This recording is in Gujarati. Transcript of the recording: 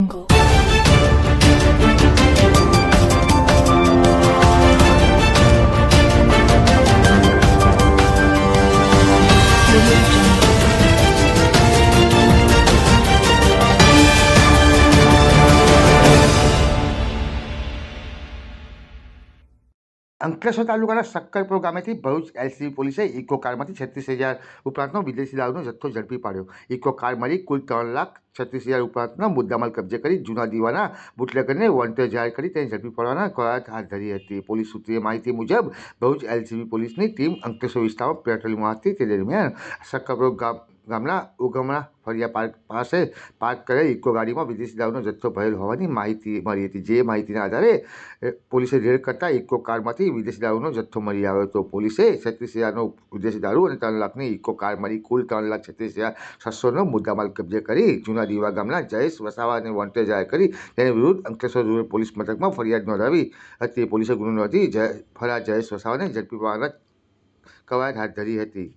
Jungle. અંકલેશ્વર તાલુકાના શક્કરપુર ગામેથી ભરૂચ એલસીબી પોલીસે ઇકો કારમાંથી 36,000 ઉપરાંતનો વિદેશી દારૂનો જથ્થો ઝડપી પાડ્યો. ઇકો કાર મળી કુલ 3,36,000 ઉપરાંતનો મુદ્દામાલ કબજે કરી જૂના દીવાના બુટલેગરને વોન્ટેડ જાહેર કરી તેને ઝડપી પાડવાના કવાયત હાથ ધરી હતી. પોલીસ સૂત્રીય માહિતી મુજબ ભરૂચ એલસીબી પોલીસની ટીમ અંકલેશ્વર વિસ્તારમાં પેટ્રોલિંગમાં હતી. તે દરમિયાન શક્કરપુર ગામના ઉગમણા ફળિયા પાર્ક પાસે પાર્ક કરેલ ઇકો ગાડીમાં વિદેશી દારૂનો જથ્થો ભરેલ હોવાની માહિતી મળી હતી. જે માહિતીના આધારે પોલીસે રેડ કરતા ઇકો કારમાંથી વિદેશી દારૂનો જથ્થો મળી આવ્યો હતો. પોલીસે 36,000નો વિદેશી દારૂ અને 3 લાખની ઇકો કાર મળી કુલ 3,36,600નો મુદ્દામાલ કબજે કરી જૂના દીવા ગામના જયેશ વસાવાને વોન્ટેડ જાહેર કરી તેની વિરુદ્ધ અંકલેશ્વર રૂરલ પોલીસ મથકમાં ફરિયાદ નોંધાવી હતી. પોલીસે ગુનો નોંધી ફરાર જયેશ વસાવાને ઝડપી પાડવાના કવાયત હાથ ધરી હતી.